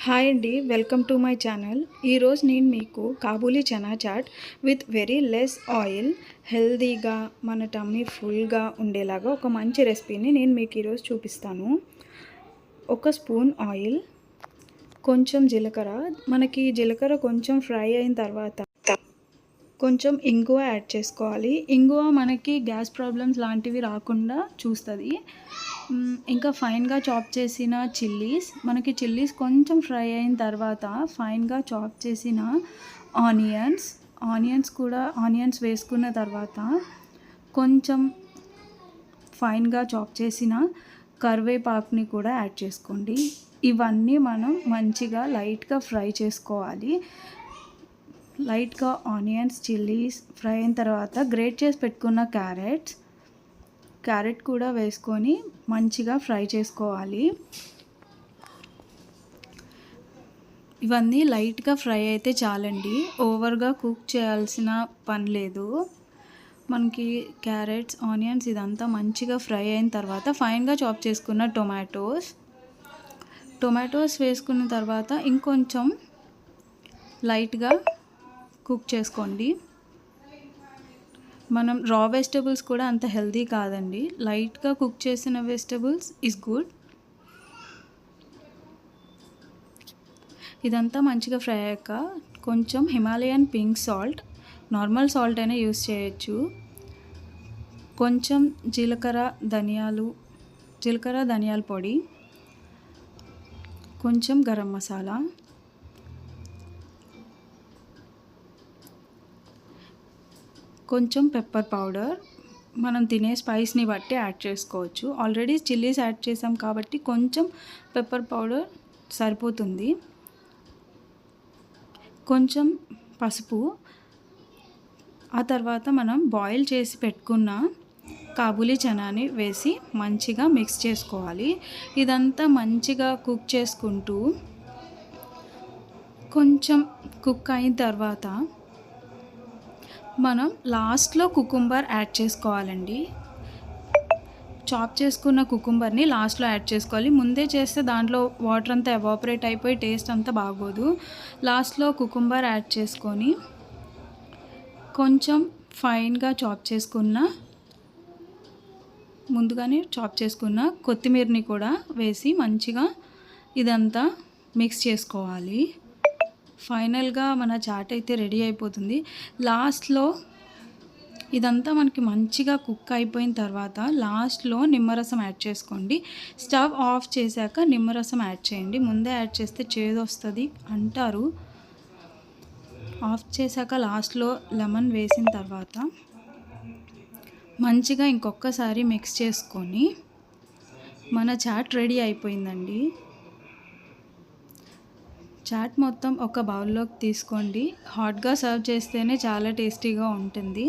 Hi అండి, welcome to my channel. ఈరోజు నేను మీకు kabuli chana chaat with very less oil హెల్దీగా మన టమ్మీ ఫుల్గా ఉండేలాగా ఒక మంచి రెసిపీని నేను మీకు ఈరోజు చూపిస్తాను. ఒక స్పూన్ ఆయిల్, కొంచెం జీలకర్ర. మనకి జీలకర్ర కొంచెం ఫ్రై అయిన తర్వాత కొంచెం ఇంగువ యాడ్ చేసుకోవాలి. ఇంగువ మనకి గ్యాస్ ప్రాబ్లమ్స్ లాంటివి రాకుండా చూస్తుంది. ఇంకా ఫైన్గా చాప్ చేసిన చిల్లీస్, మనకి చిల్లీస్ కొంచెం ఫ్రై అయిన తర్వాత ఫైన్గా చాప్ చేసిన ఆనియన్స్ వేసుకున్న తర్వాత కొంచెం ఫైన్గా చాప్ చేసిన కరివేపాకుని కూడా యాడ్ చేసుకోండి. ఇవన్నీ మనం మంచిగా లైట్గా ఫ్రై చేసుకోవాలి. లైట్గా ఆనియన్స్, చిల్లీస్ ఫ్రై అయిన తర్వాత గ్రేట్ చేసి పెట్టుకున్న క్యారెట్ కూడా వేసుకొని మంచిగా ఫ్రై చేసుకోవాలి. ఇవన్నీ లైట్గా ఫ్రై అయితే చాలండి, ఓవర్గా కుక్ చేయాల్సిన పని లేదు. మనకి క్యారెట్స్, ఆనియన్స్ ఇదంతా మంచిగా ఫ్రై అయిన తర్వాత ఫైన్గా చాప్ చేసుకున్న టొమాటోస్ వేసుకున్న తర్వాత ఇంకొంచెం లైట్గా కుక్ చేసుకోండి. మనం రా వెజిటబుల్స్ కూడా అంత హెల్దీ కాదండి, లైట్గా కుక్ చేసిన వెజిటబుల్స్ ఈజ్ గుడ్. ఇదంతా మంచిగా ఫ్రై అయ్యాక కొంచెం Himalayan pink salt, normal salt అయినా యూస్ చేయొచ్చు, కొంచెం జీలకర్ర ధనియాల పొడి, కొంచెం గరం మసాలా, కొంచెం పెప్పర్ పౌడర్. మనం తినే స్పైస్ని బట్టి యాడ్ చేసుకోవచ్చు. ఆల్రెడీ చిల్లీస్ యాడ్ చేసాం కాబట్టి కొంచెం పెప్పర్ పౌడర్ సరిపోతుంది. కొంచెం పసుపు. ఆ తర్వాత మనం బాయిల్ చేసి పెట్టుకున్న కాబూలీ చనాని వేసి మంచిగా మిక్స్ చేసుకోవాలి. ఇదంతా మంచిగా కుక్ చేసుకుంటూ కొంచెం కుక్ అయిన తర్వాత మనం లాస్ట్లో కుకుంబర్ యాడ్ చేసుకోవాలండి. చాప్ చేసుకున్న కుకుంబర్ని లాస్ట్లో యాడ్ చేసుకోవాలి. ముందే చేస్తే దాంట్లో వాటర్ అంతా ఎవాపరేట్ అయిపోయి టేస్ట్ అంతా బాగోదు. లాస్ట్లో కుకుంబర్ యాడ్ చేసుకొని కొంచెం ఫైన్గా ముందుగానే చాప్ చేసుకున్న కొత్తిమీరని కూడా వేసి మంచిగా ఇదంతా మిక్స్ చేసుకోవాలి. ఫైనల్గా మన చాట్ అయితే రెడీ అయిపోతుంది. లాస్ట్లో ఇదంతా మనకి మంచిగా కుక్ అయిపోయిన తర్వాత లాస్ట్లో నిమ్మరసం యాడ్ చేసుకోండి. స్టవ్ ఆఫ్ చేశాక నిమ్మరసం యాడ్ చేయండి. ముందే యాడ్ చేస్తే చేదు వస్తుంది అంటారు. ఆఫ్ చేశాక లాస్ట్లో లెమన్ వేసిన తర్వాత మంచిగా ఇంకొకసారి మిక్స్ చేసుకొని మన చాట్ రెడీ అయిపోయిందండి. చాట్ మొత్తం ఒక బౌల్లోకి తీసుకోండి. హాట్గా సర్వ్ చేస్తేనే చాలా టేస్టీగా ఉంటుంది.